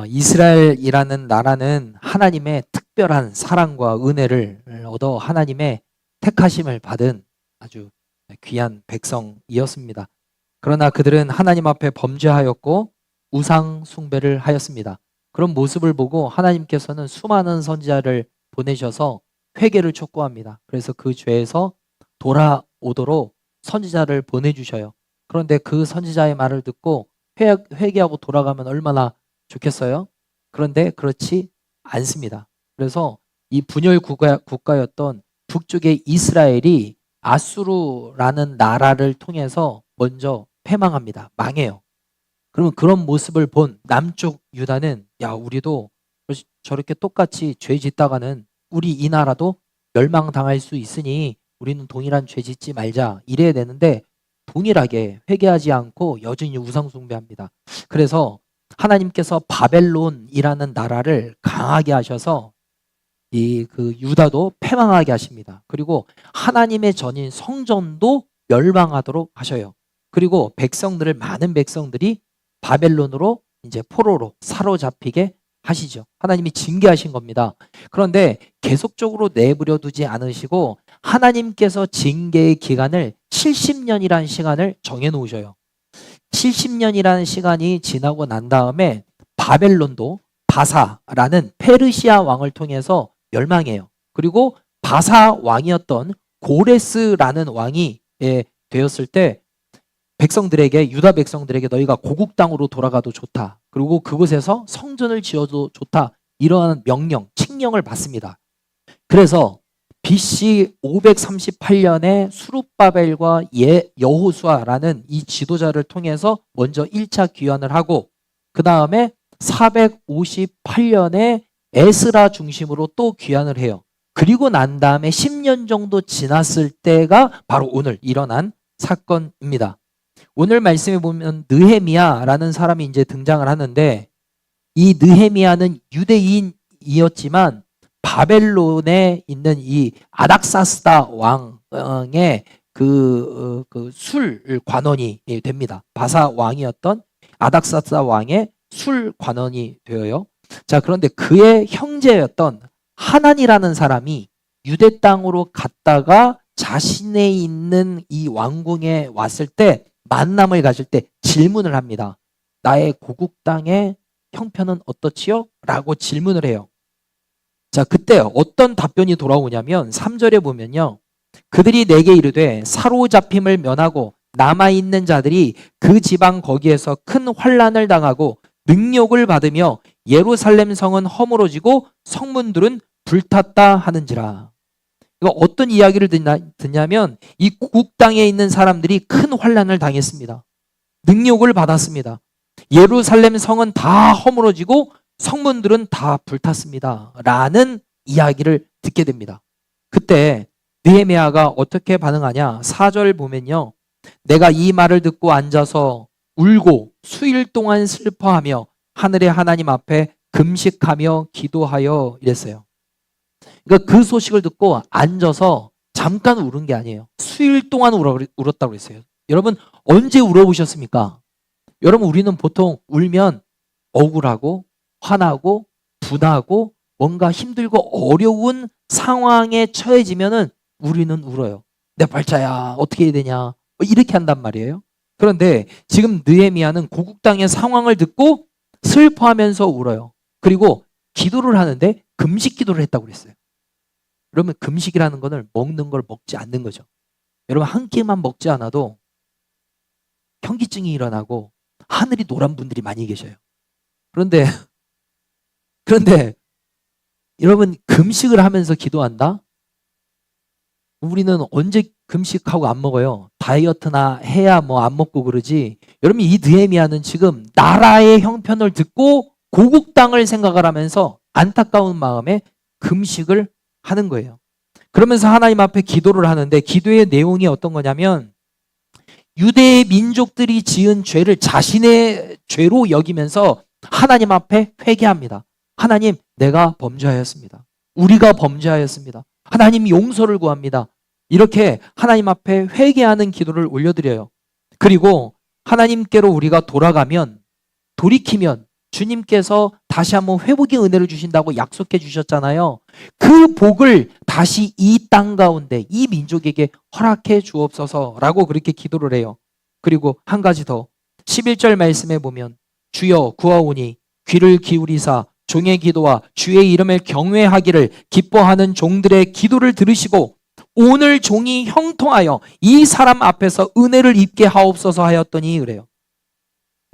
이스라엘이라는 나라는 하나님의 특별한 사랑과 은혜를 얻어 하나님의 택하심을 받은 아주 귀한 백성이었습니다. 그러나 그들은 하나님 앞에 범죄하였고 우상 숭배를 하였습니다. 그런 모습을 보고 하나님께서는 수많은 선지자를 보내셔서 회개를 촉구합니다. 그래서 그 죄에서 돌아오도록 선지자를 보내주셔요. 그런데 그 선지자의 말을 듣고 회개하고 돌아가면 얼마나 좋겠어요? 그런데 그렇지 않습니다. 그래서 이 분열 국가였던 북쪽의 이스라엘이 아수르라는 나라를 통해서 먼저 패망합니다. 망해요. 그러면 그런 모습을 본 남쪽 유다는 야, 우리도 저렇게 똑같이 죄 짓다가는 우리 이 나라도 멸망당할 수 있으니 우리는 동일한 죄 짓지 말자 이래야 되는데 동일하게 회개하지 않고 여전히 우상 숭배합니다. 그래서 하나님께서 바벨론이라는 나라를 강하게 하셔서 그 유다도 패망하게 하십니다. 그리고 하나님의 전인 성전도 멸망하도록 하셔요. 그리고 많은 백성들이 바벨론으로 이제 포로로 사로잡히게 하시죠. 하나님이 징계하신 겁니다. 그런데 계속적으로 내버려 두지 않으시고 하나님께서 징계의 기간을 70년이라는 시간을 정해 놓으셔요. 70년이라는 시간이 지나고 난 다음에 바벨론도 바사라는 페르시아 왕을 통해서 멸망해요. 그리고 바사 왕이었던 고레스라는 왕이 되었을 때 유다 백성들에게 너희가 고국 땅으로 돌아가도 좋다. 그리고 그곳에서 성전을 지어도 좋다. 이러한 칙령을 받습니다. 그래서 BC 538년에 수룹바벨과 여호수아라는 이 지도자를 통해서 먼저 1차 귀환을 하고 그 다음에 458년에 에스라 중심으로 또 귀환을 해요. 그리고 난 다음에 10년 정도 지났을 때가 바로 오늘 일어난 사건입니다. 오늘 말씀에 보면 느헤미야라는 사람이 이제 등장을 하는데 이 느헤미야는 유대인이었지만 바벨론에 있는 이 아닥사스다 왕의 술 관원이 됩니다. 바사 왕이었던 아닥사스다 왕의 술 관원이 되어요. 자, 그런데 그의 형제였던 하난이라는 사람이 유대 땅으로 갔다가 자신의 있는 이 왕궁에 왔을 때 만남을 가질 때 질문을 합니다. 나의 고국 땅의 형편은 어떻지요? 라고 질문을 해요. 자, 그때 어떤 답변이 돌아오냐면 3절에 보면요. 그들이 내게 이르되 사로잡힘을 면하고 남아있는 자들이 그 지방 거기에서 큰 환난을 당하고 능욕을 받으며 예루살렘 성은 허물어지고 성문들은 불탔다 하는지라. 이거 어떤 이야기를 듣냐면 이 고국 땅에 있는 사람들이 큰 환난을 당했습니다. 능욕을 받았습니다. 예루살렘 성은 다 허물어지고 성문들은 다 불탔습니다. 라는 이야기를 듣게 됩니다. 그때 느헤미야가 어떻게 반응하냐? 4절 보면요. 내가 이 말을 듣고 앉아서 울고 수일 동안 슬퍼하며 하늘의 하나님 앞에 금식하며 기도하여 이랬어요. 그러니까 그 소식을 듣고 앉아서 잠깐 울은 게 아니에요. 수일 동안 울었다고 그랬어요. 여러분 언제 울어보셨습니까? 여러분 우리는 보통 울면 억울하고 화나고 분하고 뭔가 힘들고 어려운 상황에 처해지면은 우리는 울어요. 내 발자야 어떻게 해야 되냐 이렇게 한단 말이에요. 그런데 지금 느헤미야는 고국 땅의 상황을 듣고 슬퍼하면서 울어요. 그리고 기도를 하는데 금식 기도를 했다고 그랬어요. 그러면 금식이라는 거는 먹는 걸 먹지 않는 거죠. 여러분 한 끼만 먹지 않아도 현기증이 일어나고 하늘이 노란 분들이 많이 계셔요. 그런데 여러분 금식을 하면서 기도한다? 우리는 언제 금식하고 안 먹어요? 다이어트나 해야 뭐 안 먹고 그러지. 여러분 이 느헤미야는 지금 나라의 형편을 듣고 고국 땅을 생각을 하면서 안타까운 마음에 금식을 하는 거예요. 그러면서 하나님 앞에 기도를 하는데 기도의 내용이 어떤 거냐면 유대의 민족들이 지은 죄를 자신의 죄로 여기면서 하나님 앞에 회개합니다. 하나님, 내가 범죄하였습니다. 우리가 범죄하였습니다. 하나님 용서를 구합니다. 이렇게 하나님 앞에 회개하는 기도를 올려드려요. 그리고 하나님께로 우리가 돌이키면 주님께서 다시 한번 회복의 은혜를 주신다고 약속해 주셨잖아요. 그 복을 다시 이 땅 가운데 이 민족에게 허락해 주옵소서라고 그렇게 기도를 해요. 그리고 한 가지 더 11절 말씀에 보면 주여 구하오니 귀를 기울이사 종의 기도와 주의 이름을 경외하기를 기뻐하는 종들의 기도를 들으시고 오늘 종이 형통하여 이 사람 앞에서 은혜를 입게 하옵소서 하였더니 그래요.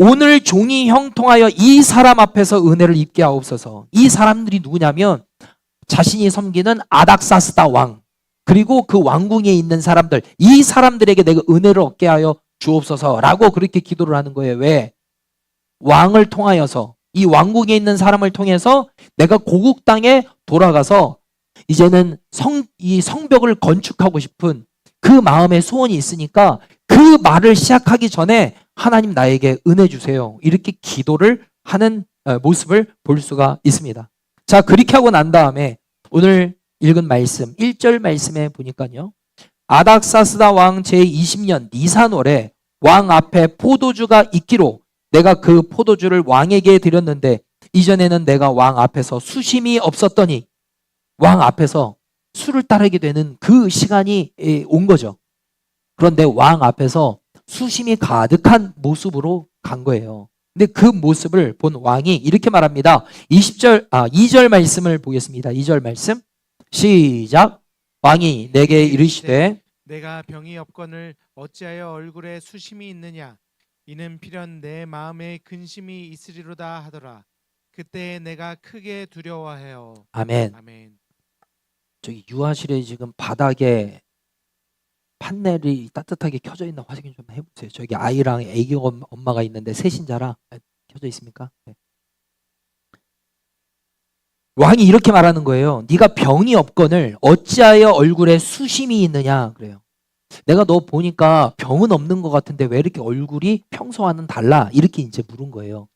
오늘 종이 형통하여 이 사람 앞에서 은혜를 입게 하옵소서. 이 사람들이 누구냐면 자신이 섬기는 아닥사스다 왕 그리고 그 왕궁에 있는 사람들, 이 사람들에게 내가 은혜를 얻게 하여 주옵소서라고 그렇게 기도를 하는 거예요. 왜? 왕을 통하여서 이 왕궁에 있는 사람을 통해서 내가 고국 땅에 돌아가서 이제는 이 성벽을 건축하고 싶은 그 마음의 소원이 있으니까 그 말을 시작하기 전에 하나님 나에게 은혜 주세요. 이렇게 기도를 하는 모습을 볼 수가 있습니다. 자, 그렇게 하고 난 다음에 오늘 읽은 말씀 1절 말씀에 보니까요. 아닥사스다 왕 제20년 니산월에 왕 앞에 포도주가 있기로 내가 그 포도주를 왕에게 드렸는데 이전에는 내가 왕 앞에서 수심이 없었더니 왕 앞에서 술을 따르게 되는 그 시간이 온 거죠. 그런데 왕 앞에서 수심이 가득한 모습으로 간 거예요. 근데 그 모습을 본 왕이 이렇게 말합니다. 2절 말씀을 보겠습니다. 2절 말씀 시작. 왕이 내게 이르시되 내가 병이 없거늘 어찌하여 얼굴에 수심이 있느냐 이는 필연 내 마음에 근심이 있으리로다 하더라. 그때 내가 크게 두려워하여. 아멘. 아멘. 저기 유아실에 지금 바닥에 판넬이 따뜻하게 켜져 있나 확인 좀 해보세요. 저기 아이랑 애기 엄마가 있는데 세신자라 켜져 있습니까? 네. 왕이 이렇게 말하는 거예요. 네가 병이 없거늘 어찌하여 얼굴에 수심이 있느냐 그래요. 내가 너 보니까 병은 없는 것 같은데 왜 이렇게 얼굴이 평소와는 달라? 이렇게 이제 물은 거예요.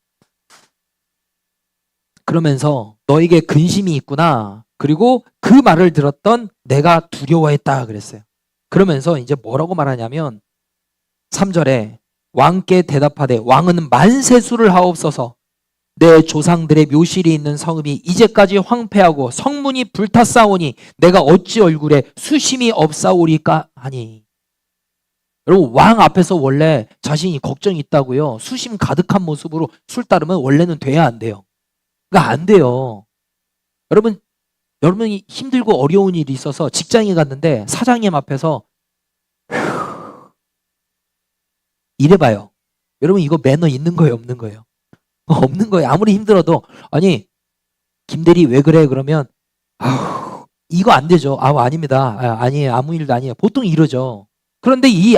그러면서 너에게 근심이 있구나. 그리고 그 말을 들었던 내가 두려워했다 그랬어요. 그러면서 이제 뭐라고 말하냐면 3절에 왕께 대답하되 왕은 만세수를 하옵소서. 내 조상들의 묘실이 있는 성읍이 이제까지 황폐하고 성문이 불탔사오니 내가 어찌 얼굴에 수심이 없사오리까 하니. 여러분 왕 앞에서 원래 자신이 걱정이 있다고요. 수심 가득한 모습으로 술 따르면 원래는 돼야 안 돼요. 그러니까 안 돼요. 여러분이 힘들고 어려운 일이 있어서 직장에 갔는데 사장님 앞에서 이래봐요. 여러분 이거 매너 있는 거예요, 없는 거예요? 없는 거예요. 아무리 힘들어도 아니 김대리 왜 그래 그러면 아우 이거 안 되죠. 아닙니다. 아니에요. 아무 일도 아니에요. 보통 이러죠. 그런데 이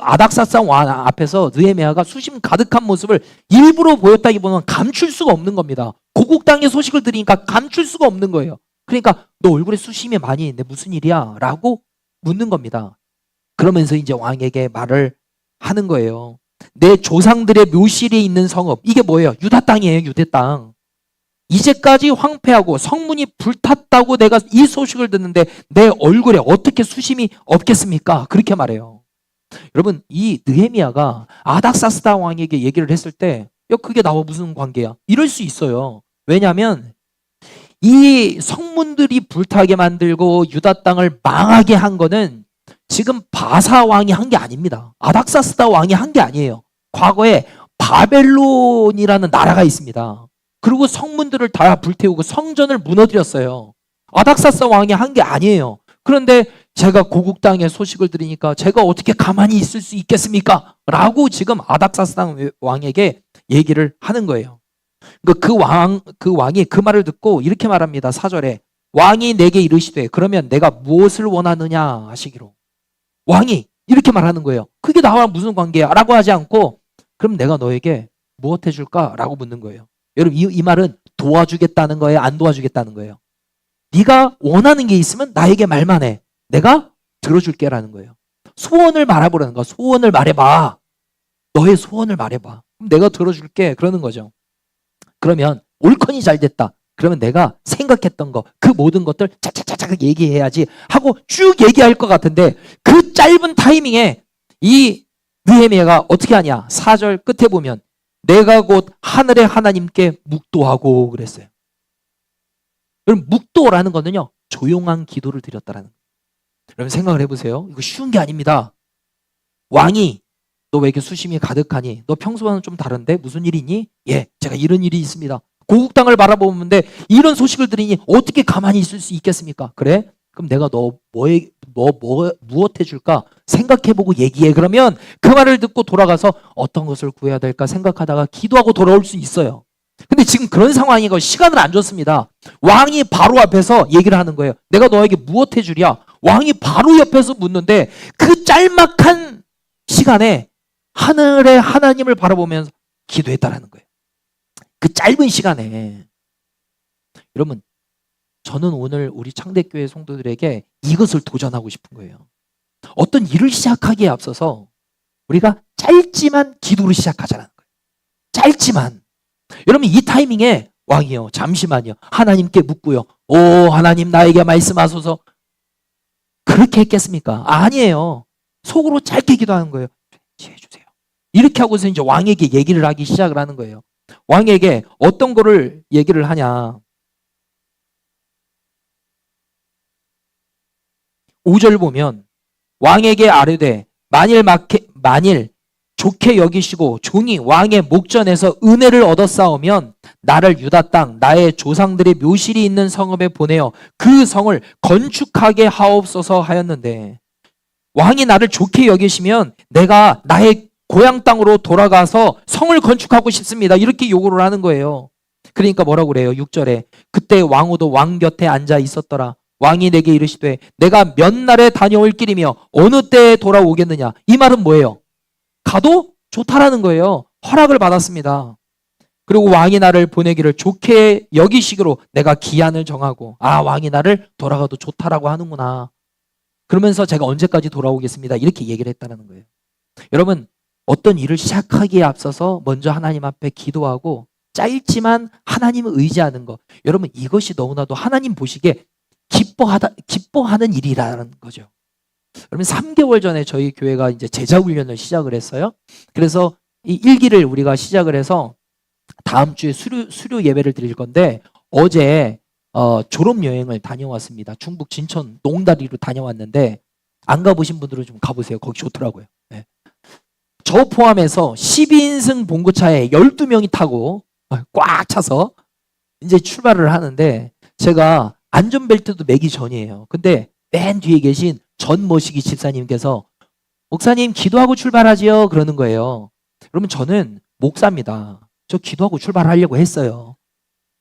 아닥사스 왕 앞에서 느헤미야가 수심 가득한 모습을 일부러 보였다기보다는 감출 수가 없는 겁니다. 고국 땅의 소식을 들으니까 감출 수가 없는 거예요. 그러니까 너 얼굴에 수심이 많이 있네. 무슨 일이야? 라고 묻는 겁니다. 그러면서 이제 왕에게 말을 하는 거예요. 내 조상들의 묘실이 있는 성읍. 이게 뭐예요? 유다 땅이에요. 유대 땅. 이제까지 황폐하고 성문이 불탔다고 내가 이 소식을 듣는데 내 얼굴에 어떻게 수심이 없겠습니까? 그렇게 말해요. 여러분 이 느헤미야가 아닥사스다 왕에게 얘기를 했을 때 야, 그게 나와 무슨 관계야? 이럴 수 있어요. 왜냐하면 이 성문들이 불타게 만들고 유다 땅을 망하게 한 거는 지금 바사 왕이 한 게 아닙니다. 아닥사스다 왕이 한 게 아니에요. 과거에 바벨론이라는 나라가 있습니다. 그리고 성문들을 다 불태우고 성전을 무너뜨렸어요. 아닥사스 왕이 한 게 아니에요. 그런데 제가 고국 땅의 소식을 들으니까 제가 어떻게 가만히 있을 수 있겠습니까? 라고 지금 아닥사스 왕에게 얘기를 하는 거예요. 그 왕이 그 말을 듣고 이렇게 말합니다. 4절에 왕이 내게 이르시되 그러면 내가 무엇을 원하느냐 하시기로. 왕이 이렇게 말하는 거예요. 그게 나와 무슨 관계야? 라고 하지 않고 그럼 내가 너에게 무엇 해줄까? 라고 묻는 거예요. 여러분 이 말은 도와주겠다는 거예요? 안 도와주겠다는 거예요? 네가 원하는 게 있으면 나에게 말만 해. 내가 들어줄게 라는 거예요. 소원을 말해보라는 거야. 소원을 말해봐. 너의 소원을 말해봐. 그럼 내가 들어줄게 그러는 거죠. 그러면 옳거니 잘 됐다. 그러면 내가 생각했던 거 그 모든 것들 차차차차 얘기해야지 하고 쭉 얘기할 것 같은데 그 짧은 타이밍에 이 느헤미야가 어떻게 하냐. 4절 끝에 보면 내가 곧 하늘의 하나님께 묵도하고 그랬어요. 여러분, 묵도라는 거는요, 조용한 기도를 드렸다라는 거예요. 여러분 생각을 해보세요. 이거 쉬운 게 아닙니다. 왕이 너 왜 이렇게 수심이 가득하니? 너 평소와는 좀 다른데 무슨 일이 있니? 예, 제가 이런 일이 있습니다. 고국 땅을 바라보는데 이런 소식을 들으니 어떻게 가만히 있을 수 있겠습니까? 그래? 그럼 내가 무엇 해줄까? 생각해보고 얘기해. 그러면 그 말을 듣고 돌아가서 어떤 것을 구해야 될까 생각하다가 기도하고 돌아올 수 있어요. 근데 지금 그런 상황이고 시간을 안 줬습니다. 왕이 바로 앞에서 얘기를 하는 거예요. 내가 너에게 무엇 해주랴? 왕이 바로 옆에서 묻는데 그 짤막한 시간에 하늘의 하나님을 바라보면서 기도했다라는 거예요. 그 짧은 시간에. 여러분, 저는 오늘 우리 창대교회 성도들에게 이것을 도전하고 싶은 거예요. 어떤 일을 시작하기에 앞서서 우리가 짧지만 기도를 시작하자는 거예요. 짧지만. 여러분, 이 타이밍에 왕이요, 잠시만요, 하나님께 묻고요, 오 하나님 나에게 말씀하소서, 그렇게 했겠습니까? 아니에요. 속으로 짧게 기도하는 거예요. 해주세요. 이렇게 하고서 이제 왕에게 얘기를 하기 시작을 하는 거예요. 왕에게 어떤 거를 얘기를 하냐. 5절 보면 왕에게 아뢰되 만일 좋게 여기시고 종이 왕의 목전에서 은혜를 얻었사오면 나를 유다 땅 나의 조상들의 묘실이 있는 성읍에 보내어 그 성을 건축하게 하옵소서 하였는데, 왕이 나를 좋게 여기시면 내가 나의 고향 땅으로 돌아가서 성을 건축하고 싶습니다. 이렇게 요구를 하는 거예요. 그러니까 뭐라고 그래요? 6절에 그때 왕후도 왕 곁에 앉아 있었더라. 왕이 내게 이르시되 내가 몇 날에 다녀올 길이며 어느 때에 돌아오겠느냐. 이 말은 뭐예요? 가도 좋다라는 거예요. 허락을 받았습니다. 그리고 왕이 나를 보내기를 좋게 여기시기로 내가 기한을 정하고, 아, 왕이 나를 돌아가도 좋다라고 하는구나. 그러면서 제가 언제까지 돌아오겠습니다. 이렇게 얘기를 했다는 거예요. 여러분, 어떤 일을 시작하기에 앞서서 먼저 하나님 앞에 기도하고 짧지만 하나님을 의지하는 것. 여러분, 이것이 너무나도 하나님 보시기에 기뻐하는 일이라는 거죠. 여러분, 3개월 전에 저희 교회가 이제 제자훈련을 시작을 했어요. 그래서 이 1기를 우리가 시작을 해서 다음 주에 수료 예배를 드릴 건데, 어제 졸업여행을 다녀왔습니다. 충북 진천 농다리로 다녀왔는데, 안 가보신 분들은 좀 가보세요. 거기 좋더라고요. 네. 저 포함해서 12인승 봉고차에 12명이 타고 꽉 차서 이제 출발을 하는데, 제가 안전벨트도 매기 전이에요. 근데 맨 뒤에 계신 전머시기 집사님께서 목사님 기도하고 출발하지요 그러는 거예요. 그러면 저는 목사입니다. 저 기도하고 출발하려고 했어요.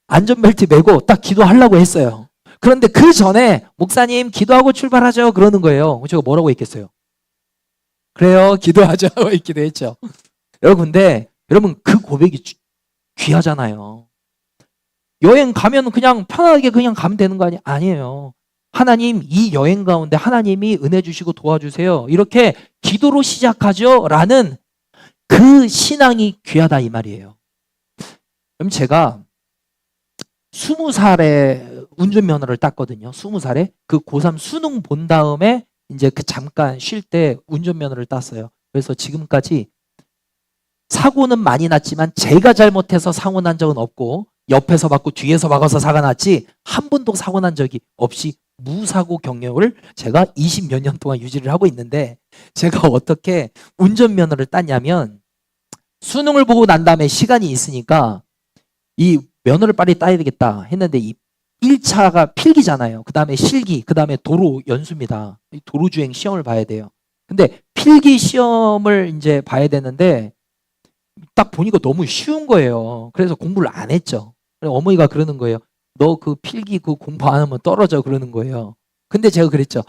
안전벨트 매고 딱 기도하려고 했어요. 그런데 그 전에 목사님 기도하고 출발하죠 그러는 거예요. 제가 뭐라고 했겠어요? 그래요, 기도하죠 이렇게 기도했죠. 근데 여러분, 그 고백이 귀하잖아요. 여행 가면 그냥 편하게 그냥 가면 되는 거 아니에요. 하나님, 이 여행 가운데 하나님이 은혜 주시고 도와주세요. 이렇게 기도로 시작하죠 라는 그 신앙이 귀하다 이 말이에요. 그럼 제가 20살에 운전면허를 땄거든요. 20살에 그 고3 수능 본 다음에 이제 그 잠깐 쉴 때 운전면허를 땄어요. 그래서 지금까지 사고는 많이 났지만 제가 잘못해서 사고 난 적은 없고, 옆에서 받고 뒤에서 박아서 사고 났지 한 번도 사고 난 적이 없이 무사고 경력을 제가 20몇 년 동안 유지를 하고 있는데, 제가 어떻게 운전면허를 땄냐면, 수능을 보고 난 다음에 시간이 있으니까 이 면허를 빨리 따야 되겠다 했는데, 이 1차가 필기잖아요. 그 다음에 실기, 그 다음에 도로 연수입니다. 도로주행 시험을 봐야 돼요. 근데 필기 시험을 이제 봐야 되는데 딱 보니까 너무 쉬운 거예요. 그래서 공부를 안 했죠. 어머니가 그러는 거예요. 너 그 필기 그 공부 안 하면 떨어져 그러는 거예요. 근데 제가 그랬죠.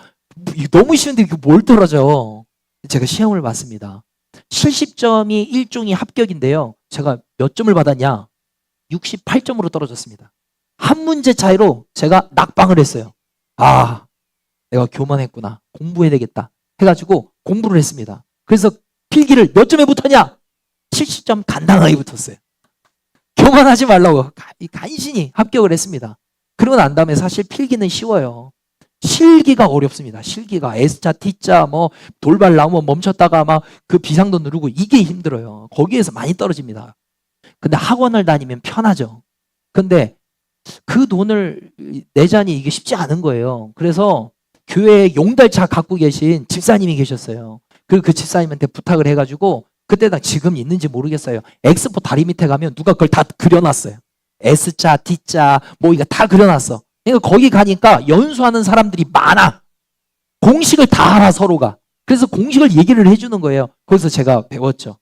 너무 쉬운데 뭘 떨어져. 제가 시험을 봤습니다. 70점이 1중이 합격인데요. 제가 몇 점을 받았냐? 68점으로 떨어졌습니다. 한 문제 차이로 제가 낙방을 했어요. 아, 내가 교만했구나. 공부해야 되겠다 해가지고 공부를 했습니다. 그래서 필기를 몇 점에 붙었냐? 70점 간당하게 붙었어요. 교만하지 말라고 간신히 합격을 했습니다. 그러고 난 다음에 사실 필기는 쉬워요. 실기가 어렵습니다. 실기가 S자, T자, 뭐 돌발 나오면 멈췄다가 막 그 비상도 누르고 이게 힘들어요. 거기에서 많이 떨어집니다. 근데 학원을 다니면 편하죠. 근데 그 돈을 내자니 이게 쉽지 않은 거예요. 그래서 교회에 용달차 갖고 계신 집사님이 계셨어요. 그리고 그 집사님한테 부탁을 해가지고 그때 당 지금 있는지 모르겠어요. 엑스포 다리 밑에 가면 누가 그걸 다 그려놨어요. S자, D자, 뭐 이거 다 그려놨어. 그러니까 거기 가니까 연수하는 사람들이 많아. 공식을 다 알아 서로가. 그래서 공식을 얘기를 해주는 거예요. 거기서 제가 배웠죠.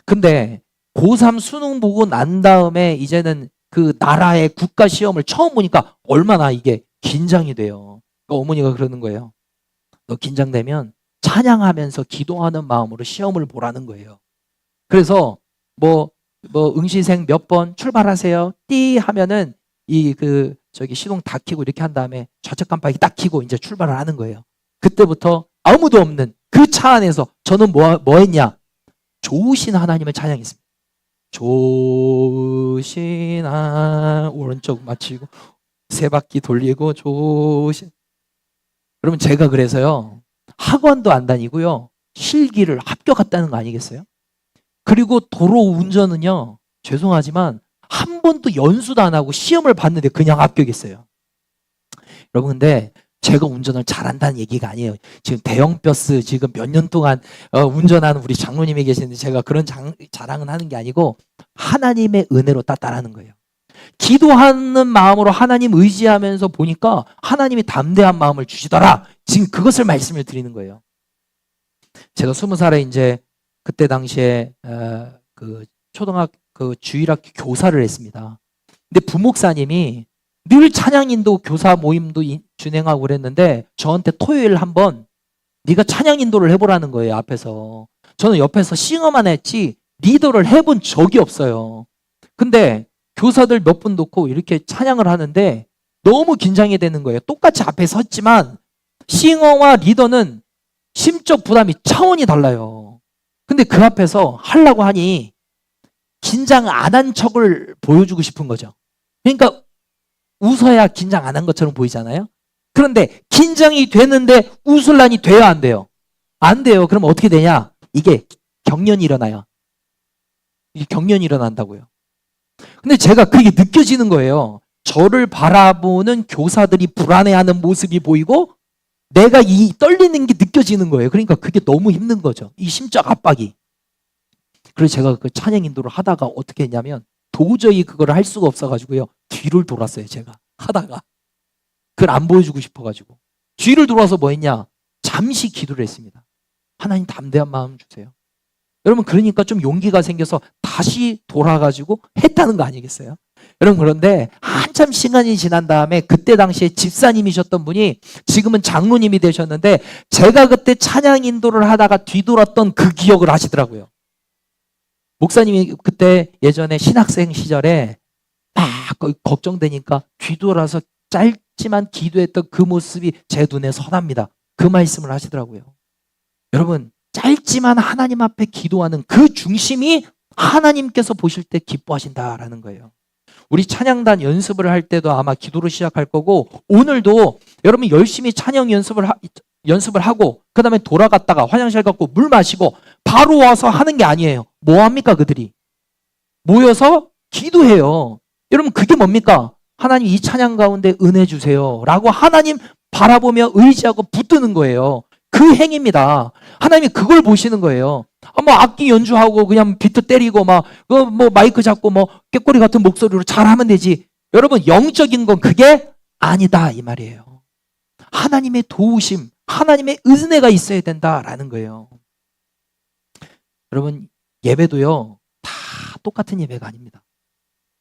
근데 고3 수능 보고 난 다음에 이제는 그 나라의 국가 시험을 처음 보니까 얼마나 이게 긴장이 돼요. 그러니까 어머니가 그러는 거예요. 너 긴장되면 찬양하면서 기도하는 마음으로 시험을 보라는 거예요. 그래서 뭐 응시생 몇 번 출발하세요. 띠 하면은 저기 시동 다 켜고 이렇게 한 다음에 좌측 깜빡이 딱 켜고 이제 출발을 하는 거예요. 그때부터 아무도 없는 그 차 안에서 저는 뭐 했냐? 좋으신 하나님을 찬양했습니다. 좋으신 오른쪽 맞추고 세 바퀴 돌리고 좋으신. 그러면 제가 그래서요 학원도 안 다니고요 실기를 합격했다는 거 아니겠어요? 그리고 도로 운전은요 죄송하지만 한 번도 연수도 안 하고 시험을 봤는데 그냥 합격했어요. 여러분 근데 제가 운전을 잘한다는 얘기가 아니에요. 지금 대형 버스 지금 몇 년 동안 운전하는 우리 장로님이 계시는데 제가 그런 자랑은 하는 게 아니고 하나님의 은혜로 따라하는 거예요. 기도하는 마음으로 하나님 의지하면서 보니까 하나님이 담대한 마음을 주시더라. 지금 그것을 말씀을 드리는 거예요. 제가 20살에 이제 그때 당시에 그 초등학교 주일학교 교사를 했습니다. 근데 부목사님이 늘 찬양인도 교사 모임도 진행하고 그랬는데 저한테 토요일 한번 네가 찬양인도를 해보라는 거예요. 앞에서. 저는 옆에서 싱어만 했지 리더를 해본 적이 없어요. 근데 교사들 몇 분 놓고 이렇게 찬양을 하는데 너무 긴장이 되는 거예요. 똑같이 앞에 섰지만 싱어와 리더는 심적 부담이 차원이 달라요. 근데 그 앞에서 하려고 하니 긴장 안 한 척을 보여주고 싶은 거죠. 그러니까 웃어야 긴장 안 한 것처럼 보이잖아요. 그런데 긴장이 되는데 웃을라니 돼야 안 돼요. 안 돼요. 그럼 어떻게 되냐? 이게 경련이 일어나요. 이게 경련이 일어난다고요. 근데 제가 그게 느껴지는 거예요. 저를 바라보는 교사들이 불안해하는 모습이 보이고 내가 이 떨리는 게 느껴지는 거예요. 그러니까 그게 너무 힘든 거죠. 이 심적 압박이. 그래서 제가 그 찬양 인도를 하다가 어떻게 했냐면 도저히 그걸 할 수가 없어가지고요. 뒤를 돌았어요. 제가 하다가. 그걸 안 보여주고 싶어가지고. 뒤를 돌아서 뭐 했냐? 잠시 기도를 했습니다. 하나님 담대한 마음 주세요. 여러분 그러니까 좀 용기가 생겨서 다시 돌아가지고 했다는 거 아니겠어요? 여러분 그런데 한참 시간이 지난 다음에 그때 당시에 집사님이셨던 분이 지금은 장로님이 되셨는데 제가 그때 찬양 인도를 하다가 뒤돌았던 그 기억을 하시더라고요. 목사님이 그때 예전에 신학생 시절에 막 걱정되니까 뒤돌아서 짧지만 기도했던 그 모습이 제 눈에 선합니다. 그 말씀을 하시더라고요. 여러분 짧지만 하나님 앞에 기도하는 그 중심이 하나님께서 보실 때 기뻐하신다라는 거예요. 우리 찬양단 연습을 할 때도 아마 기도로 시작할 거고 오늘도 여러분 열심히 찬양 연습을 하고 그 다음에 돌아갔다가 화장실 갔고 물 마시고 바로 와서 하는 게 아니에요. 뭐 합니까 그들이? 모여서 기도해요. 여러분 그게 뭡니까? 하나님 이 찬양 가운데 은혜 주세요 라고 하나님 바라보며 의지하고 붙드는 거예요. 그 행위입니다. 하나님이 그걸 보시는 거예요. 뭐 악기 연주하고 그냥 비트 때리고 뭐 마이크 잡고 뭐 꾀꼬리 같은 목소리로 잘하면 되지. 여러분 영적인 건 그게 아니다 이 말이에요. 하나님의 도우심, 하나님의 은혜가 있어야 된다라는 거예요. 여러분 예배도요 다 똑같은 예배가 아닙니다.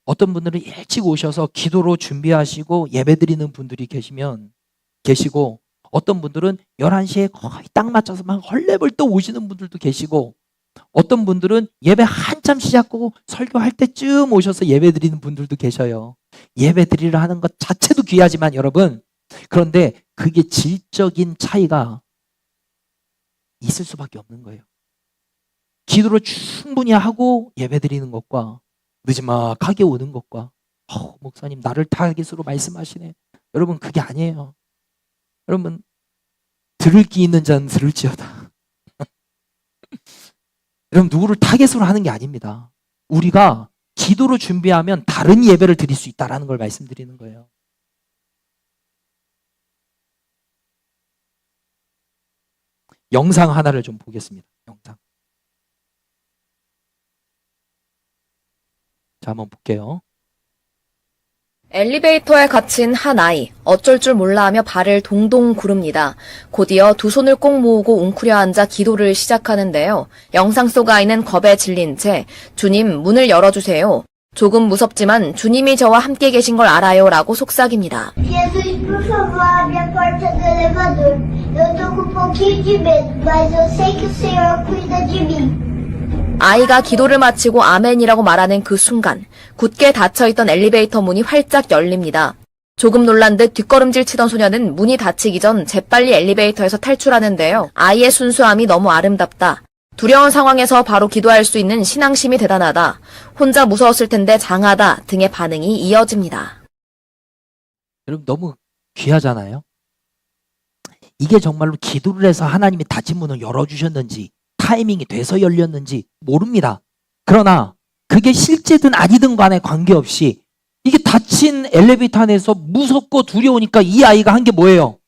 어떤 분들은 일찍 오셔서 기도로 준비하시고 예배 드리는 분들이 계시고 어떤 분들은 11시에 거의 딱 맞춰서 막 헐레벌떡 오시는 분들도 계시고 어떤 분들은 예배 한참 시작하고 설교할 때쯤 오셔서 예배 드리는 분들도 계셔요. 예배 드리려 하는 것 자체도 귀하지만 여러분 그런데 그게 질적인 차이가 있을 수밖에 없는 거예요. 기도를 충분히 하고 예배 드리는 것과 늦지막하게 오는 것과 목사님 나를 타깃으로 말씀하시네. 여러분 그게 아니에요. 여러분 들을 귀 있는 자는 들을지어다. 여러분 누구를 타겟으로 하는 게 아닙니다. 우리가 기도로 준비하면 다른 예배를 드릴 수 있다라는 걸 말씀드리는 거예요. 영상 하나를 좀 보겠습니다. 영상. 자, 한번 볼게요. 엘리베이터에 갇힌 한 아이, 어쩔 줄 몰라 하며 발을 동동 구릅니다. 곧이어 두 손을 꼭 모으고 웅크려 앉아 기도를 시작하는데요. 영상 속 아이는 겁에 질린 채 주님 문을 열어주세요. 조금 무섭지만 주님이 저와 함께 계신 걸 알아요 라고 속삭입니다. Jesus, por favor, abre a porta do elevador. Eu tô com um pouquinho de medo, mas eu sei que o Senhor cuida de mim. 아이가 기도를 마치고 아멘이라고 말하는 그 순간 굳게 닫혀있던 엘리베이터 문이 활짝 열립니다. 조금 놀란 듯 뒷걸음질 치던 소녀는 문이 닫히기 전 재빨리 엘리베이터에서 탈출하는데요. 아이의 순수함이 너무 아름답다. 두려운 상황에서 바로 기도할 수 있는 신앙심이 대단하다. 혼자 무서웠을 텐데 장하다 등의 반응이 이어집니다. 여러분 너무 귀하잖아요. 이게 정말로 기도를 해서 하나님이 닫힌 문을 열어주셨는지 타이밍이 돼서 열렸는지 모릅니다. 그러나 그게 실제든 아니든 간에 관계없이 이게 닫힌 엘리베이터 안에서 무섭고 두려우니까 이 아이가 한 게 뭐예요?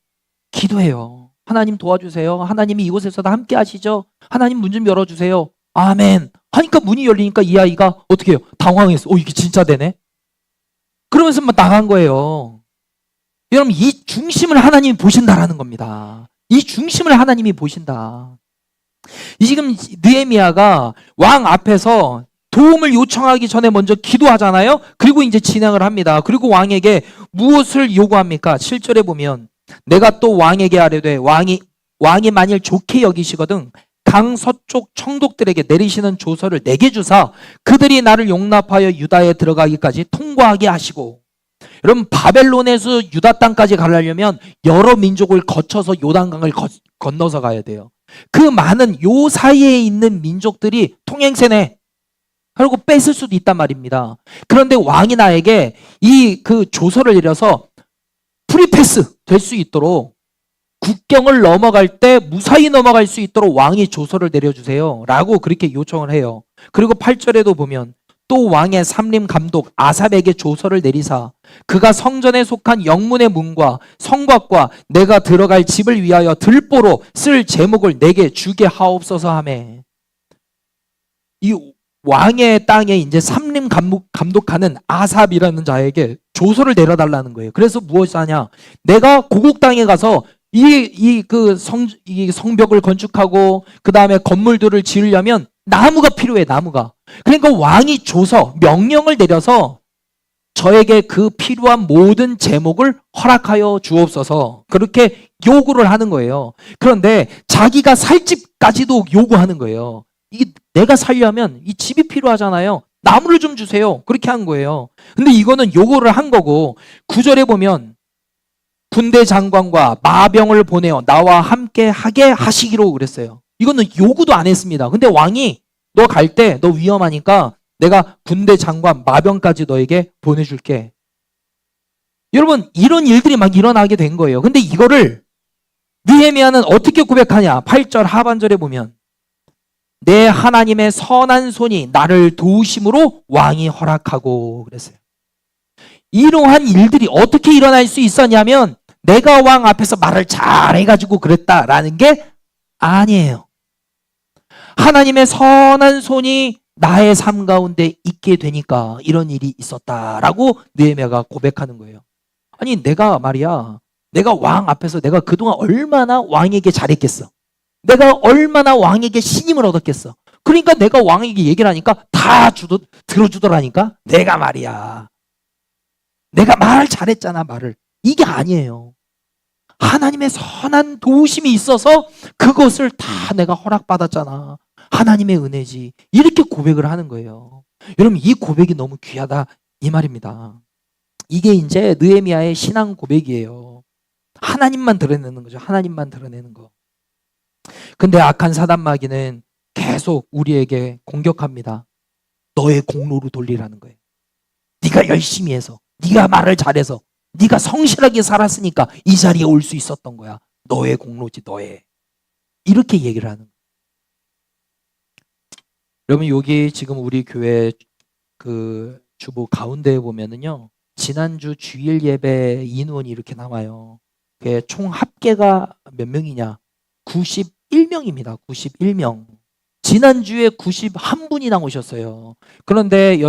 기도해요. 하나님 도와주세요. 하나님이 이곳에서도 함께 하시죠. 하나님 문 좀 열어주세요. 아멘. 하니까 문이 열리니까 이 아이가 어떻게 해요? 당황했어. 이게 진짜 되네. 그러면서 막 나간 거예요. 여러분 이 중심을 하나님이 보신다라는 겁니다. 이 중심을 하나님이 보신다. 이 지금 느헤미야가 왕 앞에서 도움을 요청하기 전에 먼저 기도하잖아요. 그리고 이제 진행을 합니다. 그리고 왕에게 무엇을 요구합니까? 7절에 보면 내가 또 왕에게 아뢰되 왕이 만일 좋게 여기시거든 강 서쪽 청독들에게 내리시는 조서를 내게 주사 그들이 나를 용납하여 유다에 들어가기까지 통과하게 하시고. 여러분 바벨론에서 유다 땅까지 가려면 여러 민족을 거쳐서 요단강을 건너서 가야 돼요. 그 많은 요 사이에 있는 민족들이 통행세네 그리고 뺏을 수도 있단 말입니다. 그런데 왕이 나에게 이 그 조서를 내려서 프리패스 될 수 있도록 국경을 넘어갈 때 무사히 넘어갈 수 있도록 왕이 조서를 내려주세요 라고 그렇게 요청을 해요. 그리고 8절에도 보면 또 왕의 삼림 감독 아삽에게 조서를 내리사 그가 성전에 속한 영문의 문과 성곽과 내가 들어갈 집을 위하여 들보로 쓸 제목을 내게 주게 하옵소서 하매. 이 왕의 땅에 이제 삼림 감독하는 아삽이라는 자에게 조서를 내려달라는 거예요. 그래서 무엇을 하냐? 내가 고국 땅에 가서 이 성벽을 건축하고 그 다음에 건물들을 지으려면 나무가 필요해, 나무가. 그러니까 왕이 조서, 명령을 내려서 저에게 그 필요한 모든 제목을 허락하여 주옵소서. 그렇게 요구를 하는 거예요. 그런데 자기가 살 집까지도 요구하는 거예요. 이게 내가 살려면 이 집이 필요하잖아요. 나무를 좀 주세요. 그렇게 한 거예요. 근데 이거는 요구를 한 거고 9절에 보면 군대 장관과 마병을 보내어 나와 함께 하게 하시기로 그랬어요. 이거는 요구도 안 했습니다. 근데 왕이 너 갈 때 너 위험하니까 내가 군대 장관 마병까지 너에게 보내줄게. 여러분 이런 일들이 막 일어나게 된 거예요. 근데 이거를 느헤미야는 어떻게 고백하냐? 8절 하반절에 보면 내 하나님의 선한 손이 나를 도우심으로 왕이 허락하고 그랬어요. 이러한 일들이 어떻게 일어날 수 있었냐면 내가 왕 앞에서 말을 잘해가지고 그랬다라는 게 아니에요. 하나님의 선한 손이 나의 삶 가운데 있게 되니까 이런 일이 있었다라고 느헤미야가 고백하는 거예요. 아니 내가 말이야 내가 왕 앞에서 내가 그동안 얼마나 왕에게 잘했겠어. 내가 얼마나 왕에게 신임을 얻었겠어. 그러니까 내가 왕에게 얘기를 하니까 다 들어주더라니까. 내가 말이야 내가 말을 잘했잖아 말을. 이게 아니에요. 하나님의 선한 도우심이 있어서 그것을 다 내가 허락받았잖아. 하나님의 은혜지. 이렇게 고백을 하는 거예요. 여러분 이 고백이 너무 귀하다 이 말입니다. 이게 이제 느헤미야의 신앙 고백이에요. 하나님만 드러내는 거죠. 하나님만 드러내는 거. 근데 악한 사단 마귀는 계속 우리에게 공격합니다. 너의 공로로 돌리라는 거예요. 네가 열심히 해서 네가 말을 잘해서 네가 성실하게 살았으니까 이 자리에 올 수 있었던 거야. 너의 공로지 너의. 이렇게 얘기를 하는 거예요. 여러분 여기 지금 우리 교회 그 주보 가운데에 보면은요, 지난주 주일 예배 인원이 이렇게 나와요. 그게 총 합계가 몇 명이냐? 91명입니다. 91명. 지난주에 91분이 나오셨어요. 그런데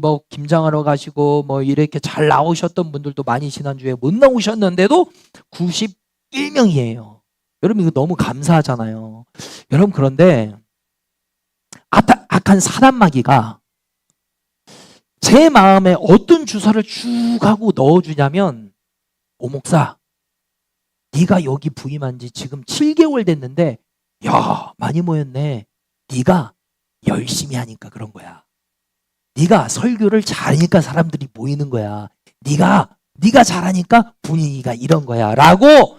뭐 김장하러 가시고 뭐 이렇게 잘 나오셨던 분들도 많이 지난주에 못 나오셨는데도 91명이에요. 여러분 이거 너무 감사하잖아요. 여러분 그런데 악한 사단마귀가 제 마음에 어떤 주사를 쭉 하고 넣어주냐면, 오 목사, 네가 여기 부임한 지 지금 7개월 됐는데 야 많이 모였네. 네가 열심히 하니까 그런 거야. 네가 설교를 잘하니까 사람들이 모이는 거야. 네가 잘하니까 분위기가 이런 거야 라고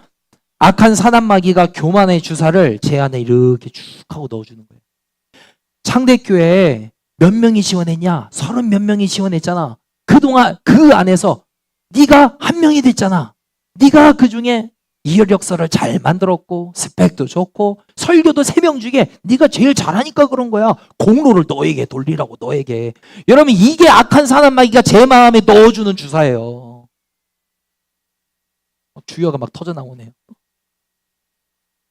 악한 사단마귀가 교만의 주사를 제 안에 이렇게 쭉 하고 넣어주는 거예요. 창대교회에 몇 명이 지원했냐? 30 몇 명이 지원했잖아. 그동안 그 안에서 네가 한 명이 됐잖아. 네가 그 중에 이력서를 잘 만들었고 스펙도 좋고 설교도 3명 중에 네가 제일 잘하니까 그런 거야. 공로를 너에게 돌리라고, 너에게. 여러분 이게 악한 사단마귀가 제 마음에 넣어주는 주사예요. 주여가 막 터져 나오네요.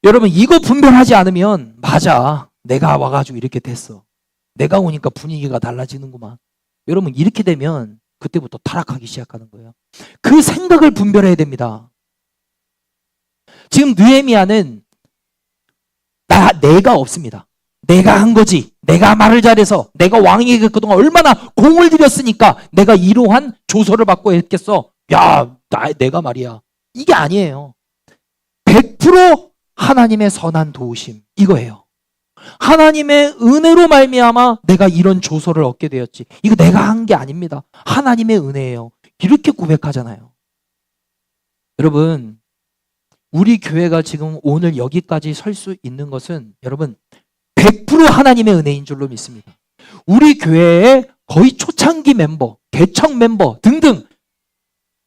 여러분 이거 분별하지 않으면 맞아. 내가 와가지고 이렇게 됐어. 내가 오니까 분위기가 달라지는구만. 여러분 이렇게 되면 그때부터 타락하기 시작하는 거예요. 그 생각을 분별해야 됩니다. 지금 느헤미야는 내가 없습니다. 내가 한 거지. 내가 말을 잘해서 내가 왕에게 그동안 얼마나 공을 들였으니까 내가 이러한 조서를 받고 했겠어. 야, 내가 말이야. 이게 아니에요. 100% 하나님의 선한 도우심 이거예요. 하나님의 은혜로 말미암아 내가 이런 조서를 얻게 되었지. 이거 내가 한 게 아닙니다. 하나님의 은혜예요. 이렇게 고백하잖아요. 여러분 우리 교회가 지금 오늘 여기까지 설 수 있는 것은 여러분 100% 하나님의 은혜인 줄로 믿습니다. 우리 교회에 거의 초창기 멤버, 개척 멤버 등등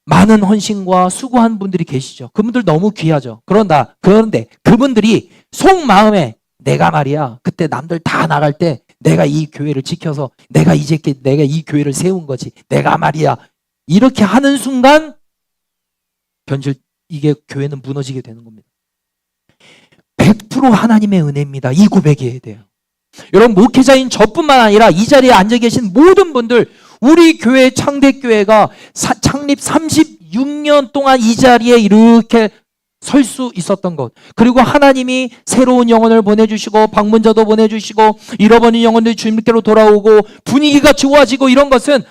많은 헌신과 수고한 분들이 계시죠. 그분들 너무 귀하죠. 그런데 그분들이 속마음에 내가 말이야 그때 남들 다 나갈 때 내가 이 교회를 지켜서 내가 이 교회를 세운 거지. 내가 말이야 이렇게 하는 순간 이게 교회는 무너지게 되는 겁니다. 100% 하나님의 은혜입니다. 이 고백해야 돼요. 여러분 목회자인 저뿐만 아니라 이 자리에 앉아 계신 모든 분들 우리 교회 창대교회가 창립 36년 동안 이 자리에 이렇게 설 수 있었던 것, 그리고 하나님이 새로운 영혼을 보내주시고 방문자도 보내주시고 잃어버린 영혼들이 주님께로 돌아오고 분위기가 좋아지고 이런 것은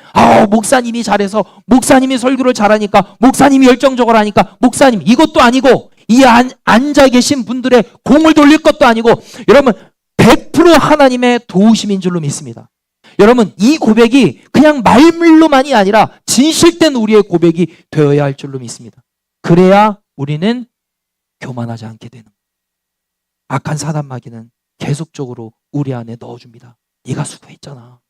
목사님이 잘해서 목사님이 설교를 잘하니까 목사님이 열정적으로 하니까 목사님 이것도 아니고 이 앉아 계신 분들의 공을 돌릴 것도 아니고 여러분 100% 하나님의 도우심인 줄로 믿습니다. 여러분 이 고백이 그냥 말물로만이 아니라 진실된 우리의 고백이 되어야 할 줄로 믿습니다. 그래야 우리는 교만하지 않게 되는 거예요. 악한 사단마귀는 계속적으로 우리 안에 넣어줍니다. 네가 수고했잖아.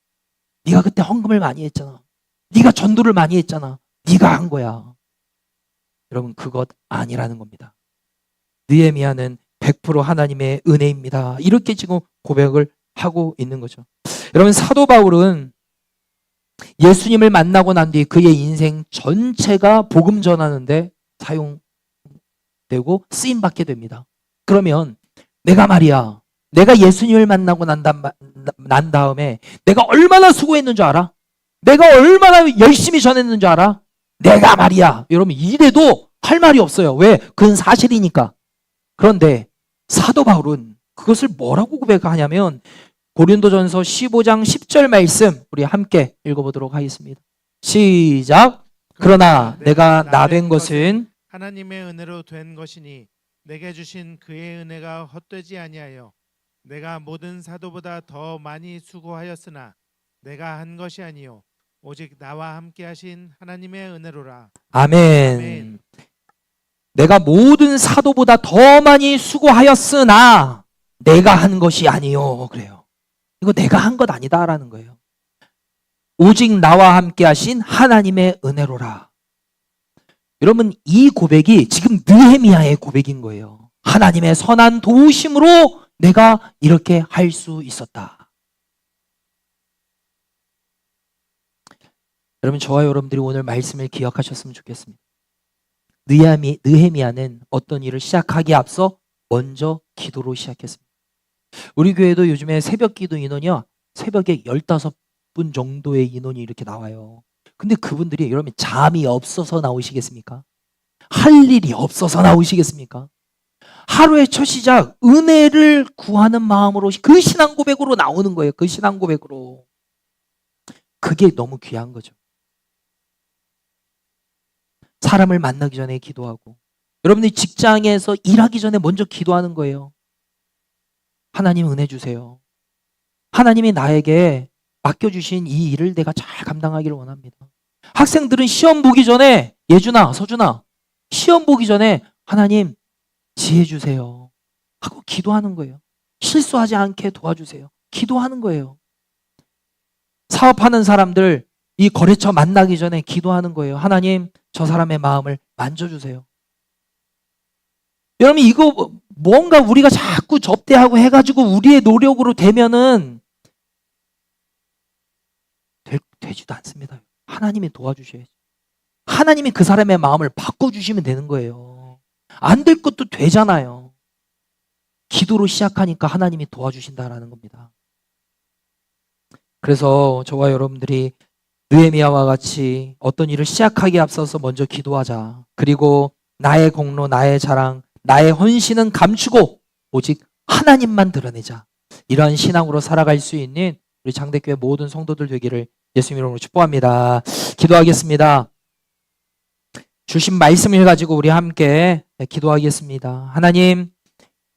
네가 그때 헌금을 많이 했잖아. 네가 전도를 많이 했잖아. 네가 한 거야. 여러분 그것 아니라는 겁니다. 느헤미야는 100% 하나님의 은혜입니다. 이렇게 지금 고백을 하고 있는 거죠. 여러분 사도 바울은 예수님을 만나고 난 뒤 그의 인생 전체가 복음 전하는데 사용되고 쓰임받게 됩니다. 그러면 내가 말이야 내가 예수님을 만나고 난 다음에 내가 얼마나 수고했는 줄 알아? 내가 얼마나 열심히 전했는 줄 알아? 내가 말이야 여러분 이래도 할 말이 없어요. 왜? 그건 사실이니까. 그런데 사도 바울은 그것을 뭐라고 고백하냐면 고린도전서 15장 10절 말씀 우리 함께 읽어보도록 하겠습니다. 시작. 그러나 내가 나 된 것은 하나님의 은혜로 된 것이니 내게 주신 그의 은혜가 헛되지 아니하여 내가 모든 사도보다 더 많이 수고하였으나 내가 한 것이 아니요 오직 나와 함께 하신 하나님의 은혜로라. 아멘. 아멘. 내가 모든 사도보다 더 많이 수고하였으나 내가 한 것이 아니요. 그래요. 이거 내가 한 것 아니다라는 거예요. 오직 나와 함께 하신 하나님의 은혜로라. 여러분 이 고백이 지금 느헤미야의 고백인 거예요. 하나님의 선한 도우심으로 내가 이렇게 할 수 있었다. 여러분, 저와 여러분들이 오늘 말씀을 기억하셨으면 좋겠습니다. 느헤미야는 어떤 일을 시작하기에 앞서 먼저 기도로 시작했습니다. 우리 교회도 요즘에 새벽 기도 인원이요, 새벽에 15분 정도의 인원이 이렇게 나와요. 근데 그분들이 여러분 잠이 없어서 나오시겠습니까? 할 일이 없어서 나오시겠습니까? 하루의 첫 시작 은혜를 구하는 마음으로 그 신앙 고백으로 나오는 거예요. 그 신앙 고백으로. 그게 너무 귀한 거죠. 사람을 만나기 전에 기도하고, 여러분들이 직장에서 일하기 전에 먼저 기도하는 거예요. 하나님 은혜 주세요. 하나님이 나에게 맡겨주신 이 일을 내가 잘 감당하기를 원합니다. 학생들은 시험 보기 전에, 예준아, 서준아, 시험 보기 전에 하나님 지혜 주세요 하고 기도하는 거예요. 실수하지 않게 도와주세요. 기도하는 거예요. 사업하는 사람들 이 거래처 만나기 전에 기도하는 거예요. 하나님 저 사람의 마음을 만져주세요. 여러분, 이거 뭔가 우리가 자꾸 접대하고 해가지고 우리의 노력으로 되면은 되지도 않습니다. 하나님이 도와주셔야죠. 하나님이 그 사람의 마음을 바꿔주시면 되는 거예요. 안 될 것도 되잖아요. 기도로 시작하니까 하나님이 도와주신다라는 겁니다. 그래서 저와 여러분들이 느헤미야와 같이 어떤 일을 시작하기에 앞서서 먼저 기도하자. 그리고 나의 공로, 나의 자랑, 나의 헌신은 감추고 오직 하나님만 드러내자. 이러한 신앙으로 살아갈 수 있는 우리 장대교회 모든 성도들 되기를 예수님 이름으로 축복합니다. 기도하겠습니다. 주신 말씀을 가지고 우리 함께 기도하겠습니다. 하나님,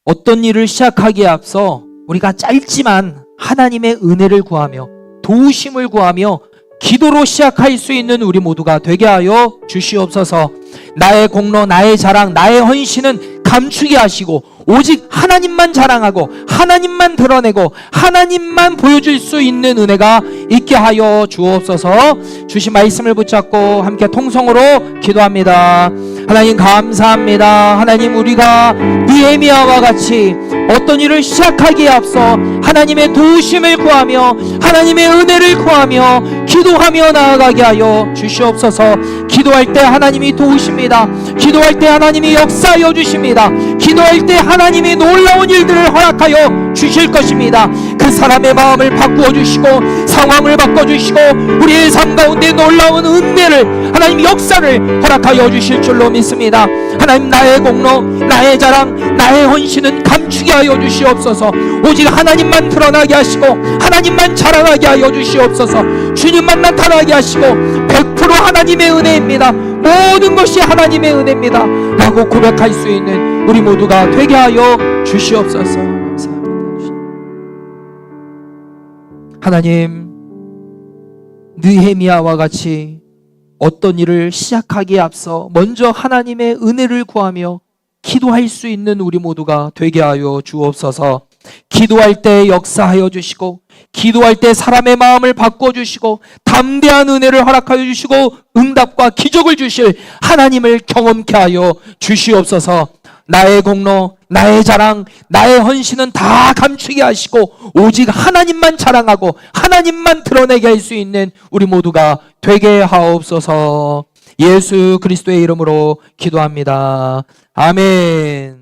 어떤 일을 시작하기에 앞서 우리가 짧지만 하나님의 은혜를 구하며 도우심을 구하며 기도로 시작할 수 있는 우리 모두가 되게 하여 주시옵소서. 나의 공로, 나의 자랑, 나의 헌신은 감추게 하시고 오직 하나님만 자랑하고 하나님만 드러내고 하나님만 보여줄 수 있는 은혜가 있게 하여 주옵소서. 주신 말씀을 붙잡고 함께 통성으로 기도합니다. 하나님 감사합니다. 하나님, 우리가 느헤미야와 같이 어떤 일을 시작하기에 앞서 하나님의 도우심을 구하며 하나님의 은혜를 구하며 기도하며 나아가게 하여 주시옵소서. 기도할 때 하나님이 도우십니다. 기도할 때 하나님이 역사하여 주십니다. 기도할 때 하나님이 놀라운 일들을 허락하여 주실 것입니다. 그 사람의 마음을 바꾸어 주시고 상황을 바꿔주시고 우리의 삶 가운데 놀라운 은혜를, 하나님 역사를 허락하여 주실 줄로 믿습니다. 하나님, 나의 공로, 나의 자랑, 나의 헌신은 감추게 하여 주시옵소서. 오직 하나님만 드러나게 하시고 하나님만 자랑하게 하여 주시옵소서. 주님만 나타나게 하시고 100% 하나님의 은혜입니다. 모든 것이 하나님의 은혜입니다 라고 고백할 수 있는 우리 모두가 되게 하여 주시옵소서. 감사합니다. 하나님, 느헤미야와 같이 어떤 일을 시작하기에 앞서 먼저 하나님의 은혜를 구하며 기도할 수 있는 우리 모두가 되게 하여 주옵소서. 기도할 때 역사하여 주시고 기도할 때 사람의 마음을 바꿔주시고 담대한 은혜를 허락하여 주시고 응답과 기적을 주실 하나님을 경험케 하여 주시옵소서. 나의 공로, 나의 자랑, 나의 헌신은 다 감추게 하시고 오직 하나님만 자랑하고 하나님만 드러내게 할 수 있는 우리 모두가 되게 하옵소서. 예수 그리스도의 이름으로 기도합니다. 아멘.